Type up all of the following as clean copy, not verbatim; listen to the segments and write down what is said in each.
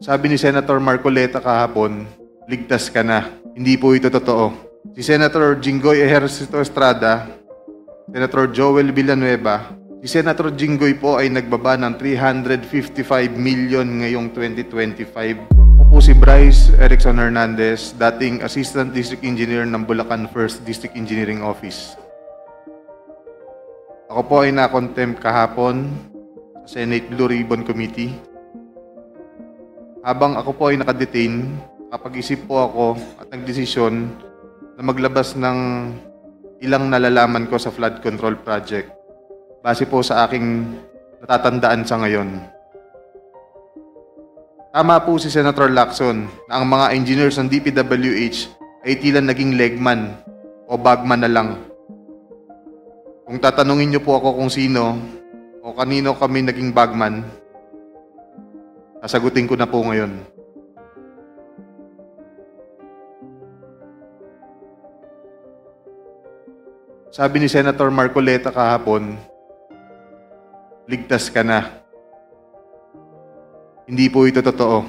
Sabi ni Senator Marcoleta kahapon, ligtas ka na. Hindi po ito totoo. Si Senator Jinggoy Ejercito Estrada, Senator Joel Villanueva, si Senator Jinggoy po ay nagbaba ng 355 million ngayong 2025. Ako po si Bryce Erickson Hernandez, dating Assistant District Engineer ng Bulacan 1st District Engineering Office. Ako po ay na-contempt kahapon sa Senate Blue Ribbon Committee. Habang ako po ay nakadetain, kapag-isip po ako at nagdesisyon na maglabas ng ilang nalalaman ko sa flood control project base po sa aking natatandaan sa ngayon. Tama po si Senator Lacson na ang mga engineers ng DPWH ay tila naging legman o bagman na lang. Kung tatanungin niyo po ako kung sino o kanino kami naging bagman, sasagutin ko na po ngayon. Sabi ni Senator Marcoleta kahapon, ligtas ka na. Hindi po ito totoo.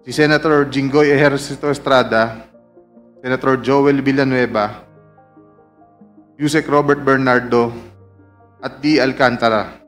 Si Senator Jinggoy Ejercito Estrada, Senator Joel Villanueva, Yusek Robert Bernardo, at D. Alcantara.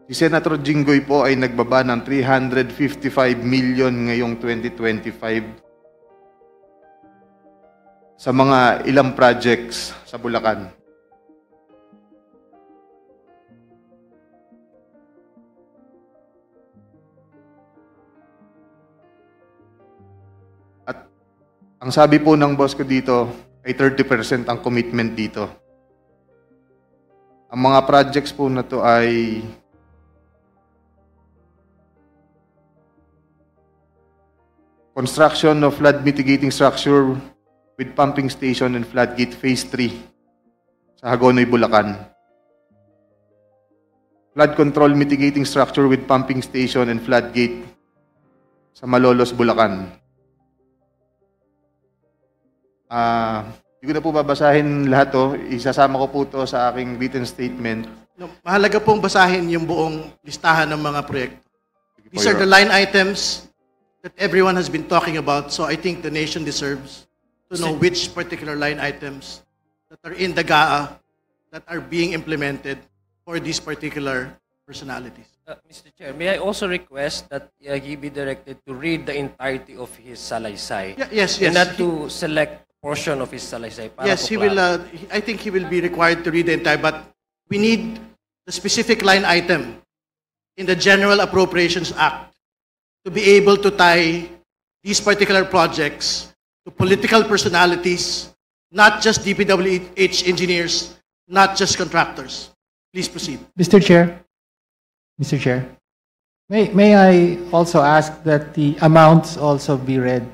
Si Senator Jinggoy po ay nagbaba ng 355 million ngayong 2025 sa mga ilang projects sa Bulacan. At ang sabi po ng boss ko dito ay 30% ang commitment dito. Ang mga projects po na to ay construction of flood mitigating structure with pumping station and floodgate phase 3 sa Hagonoy, Bulacan. Flood control mitigating structure with pumping station and floodgate sa Malolos, Bulacan. Hindi ko na po babasahin lahat to. Isasama ko po to sa aking written statement. No, mahalaga pong basahin yung buong listahan ng mga proyekto. These are the line items that everyone has been talking about, so I think the nation deserves to know which particular line items that are in the GAA that are being implemented for these particular personalities. Mr. Chair, may I also request that he be directed to read the entirety of his salaysay? Yes. And not to select a portion of his salaysay. Yes, he will. I think he will be required to read the entire, but we need the specific line item in the General Appropriations Act to be able to tie these particular projects to political personalities, not just DPWH engineers, not just contractors. Please proceed. Mr. Chair, may I also ask that the amounts also be read?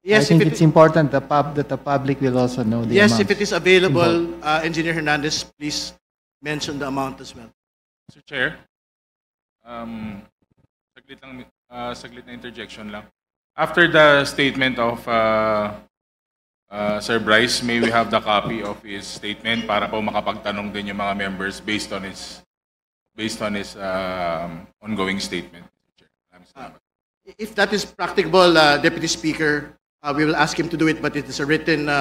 Yes, I think it's important that the public will also know the yes, amounts. if it is available, Engineer Hernandez, please mention the amount as well. Mr. Chair, saglit na interjection lang. After the statement of Sir Bryce, may we have the copy of his statement para po makapagtanong din yung mga members based on his ongoing statement. If that is practicable, Deputy Speaker, we will ask him to do it, but it is a written,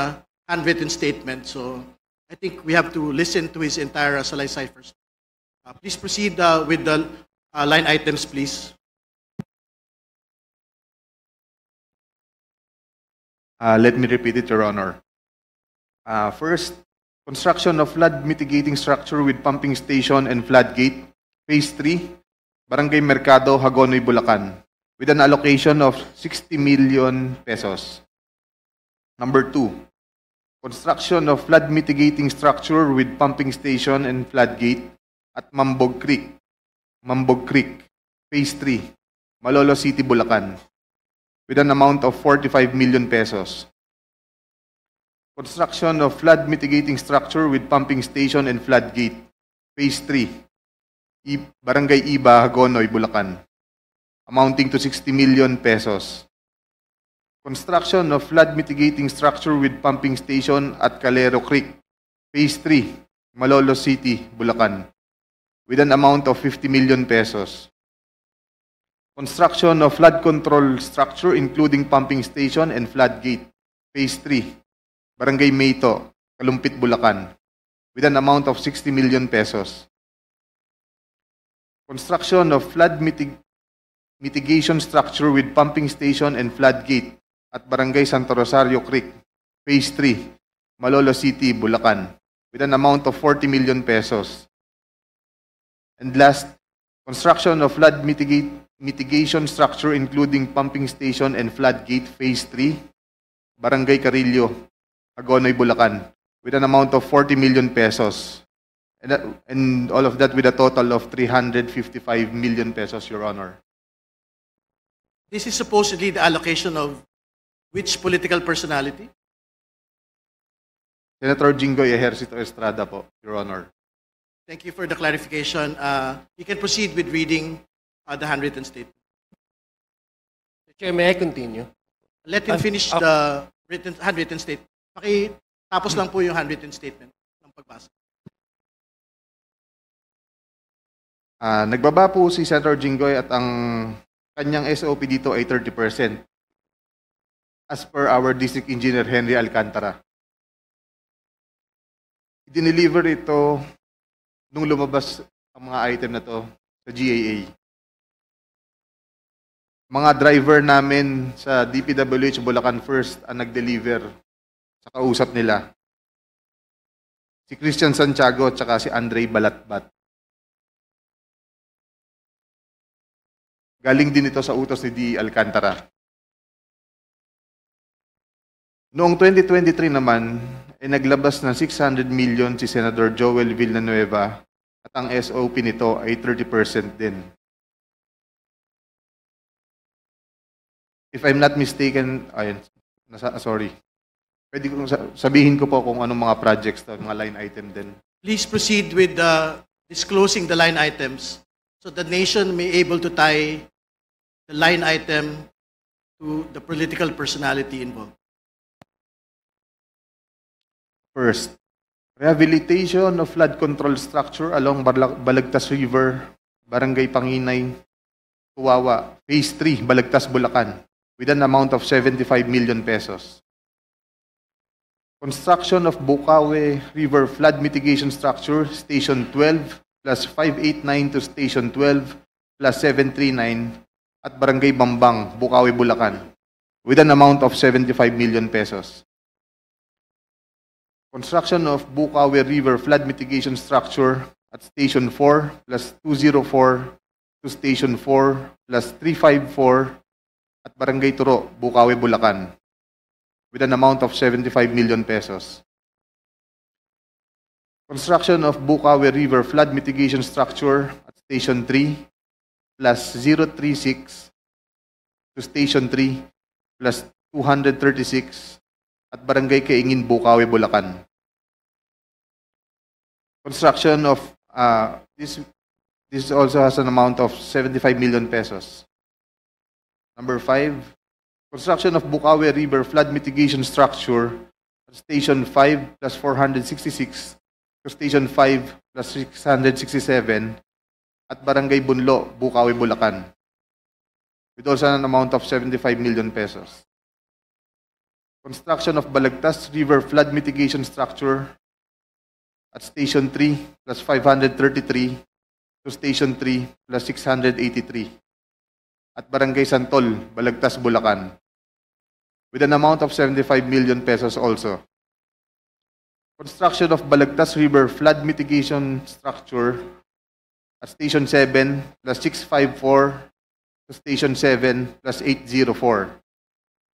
handwritten statement, so I think we have to listen to his entire salaysay first. Please proceed with the line items, please. Let me repeat it, Your Honor. First, construction of flood mitigating structure with pumping station and floodgate, phase 3, Barangay Mercado, Hagonoy, Bulacan, with an allocation of 60 million pesos. Number 2, construction of flood mitigating structure with pumping station and floodgate at Mambog Creek, phase 3, Malolos City, Bulacan, with an amount of 45 million pesos. Construction of flood mitigating structure with pumping station and floodgate, phase 3, Barangay Iba, Hagonoy, Bulacan, amounting to 60 million pesos. Construction of flood mitigating structure with pumping station at Calero Creek, phase 3, Malolos City, Bulacan, with an amount of 50 million pesos. Construction of flood control structure including pumping station and floodgate, Phase 3, Barangay Mayto, Kalumpit, Bulacan, with an amount of 60 million pesos. Construction of flood mitigation structure with pumping station and floodgate at Barangay Santo Rosario Creek, Phase 3, Malolo City, Bulacan, with an amount of 40 million pesos. And last, construction of flood mitigation structure including pumping station and floodgate, Phase 3, Barangay Carillo, Agonoy, Bulacan, with an amount of 40 million pesos. And all of that with a total of 355 million pesos, Your Honor. This is supposedly the allocation of which political personality? Senator Jinggoy Ejercito Estrada po, Your Honor. Thank you for the clarification. You can proceed with reading the handwritten statement. Chair, may I continue? Let him finish the handwritten statement. Tapos lang po yung handwritten statement ng pagbasa. Nagbaba po si Senator Jinggoy at ang kanyang SOP dito ay 30%. As per our District Engineer Henry Alcantara. I-deliver ito nung lumabas ang mga item na to sa GAA. Mga driver namin sa DPWH Bulacan First ang nag-deliver sa kausap nila. Si Christian Santiago at saka si Andre Balatbat. Galing din ito sa utos ni D. Alcantara. Noong 2023 naman, naglabas ng 600 million si Senator Joel Villanueva at ang SOP nito ay 30% din. If I'm not mistaken, sorry. Pwede ko sabihin ko po kung anong mga projects to, mga line item din. Please proceed with disclosing the line items so the nation may able to tie the line item to the political personality involved. First, rehabilitation of flood control structure along Balagtas River, Barangay Panginay, Tuwawa, Phase 3, Balagtas, Bulacan, with an amount of 75 million pesos. Construction of Bukawe River flood mitigation structure, Station 12 plus 589 to Station 12 plus 739 at Barangay Bambang, Bukawe, Bulacan, with an amount of 75 million pesos. Construction of Bukawe River flood mitigation structure at Station 4 plus 204 to Station 4 plus 354 at Barangay Turo, Bukawe, Bulacan, with an amount of 75 million pesos. Construction of Bukawe River flood mitigation structure at Station 3 plus 036 to Station 3 plus 236 at Barangay Kaingin, Bukawe, Bulacan. Construction of this also has an amount of 75 million pesos. Number 5, construction of Bukawe River flood mitigation structure at Station 5 plus 466 to Station 5 plus 667 at Barangay Bunlo, Bukawe, Bulacan, with also an amount of 75 million pesos. Construction of Balagtas River flood mitigation structure at Station 3 plus 533 to Station 3 plus 683 at Barangay Santol, Balagtas, Bulacan, with an amount of 75 million pesos also. Construction of Balagtas River flood mitigation structure at Station 7 plus 654 to Station 7 plus 804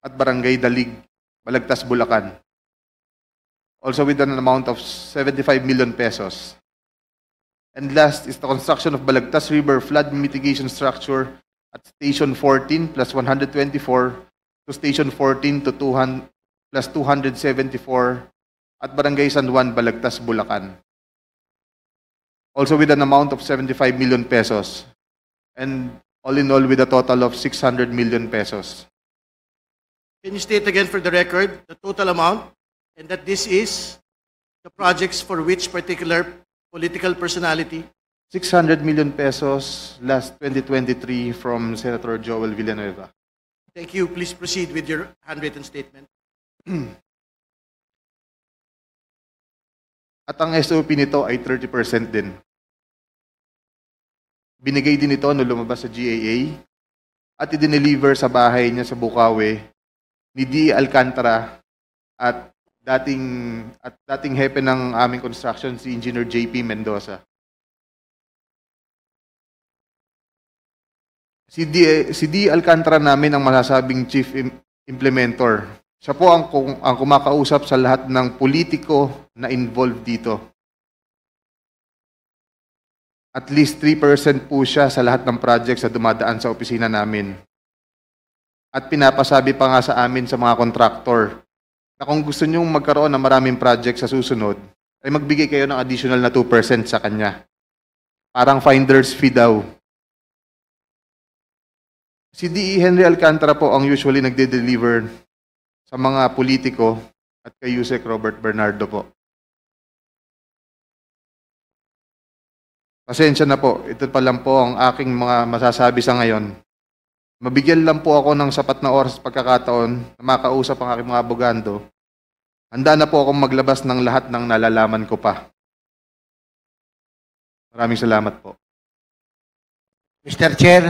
at Barangay Dalig, Balagtas, Bulacan, also with an amount of 75 million pesos. And last is the construction of Balagtas River flood mitigation structure at Station 14 plus 124 to Station 14 to 200 plus 274 at Barangay San Juan, Balagtas, Bulacan, also with an amount of 75 million pesos, and all in all with a total of 600 million pesos. Can you state again for the record the total amount and that this is the projects for which particular political personality? 600 million pesos last 2023 from Senator Joel Villanueva. Thank you. Please proceed with your handwritten statement. At ang SOP nito ay 30% din. Binigay din ito nung lumabas sa GAA at i-deliver sa bahay niya sa Bukawi ni D. Alcantara at dating hepe ng aming construction si Engineer JP Mendoza. Si D. Alcantara namin ang masasabing chief implementor. Siya po ang kumakausap sa lahat ng politiko na involved dito. At least 3% po siya sa lahat ng projects na dumadaan sa opisina namin. At pinapasabi pa nga sa amin sa mga kontraktor na kung gusto nyong magkaroon ng maraming project sa susunod, ay magbigay kayo ng additional na 2% sa kanya. Parang finder's fee daw. Si D.E. Henry Alcantara po ang usually nagde-deliver sa mga politiko at kay Yusek Robert Bernardo po. Pasensya na po, ito pa lang po ang aking mga masasabi sa ngayon. Mabigyan lang po ako ng sapat na oras pagkakataon na makausap ang aking mga abogado. Handa na po akong maglabas ng lahat ng nalalaman ko pa. Maraming salamat po. Mr. Chair,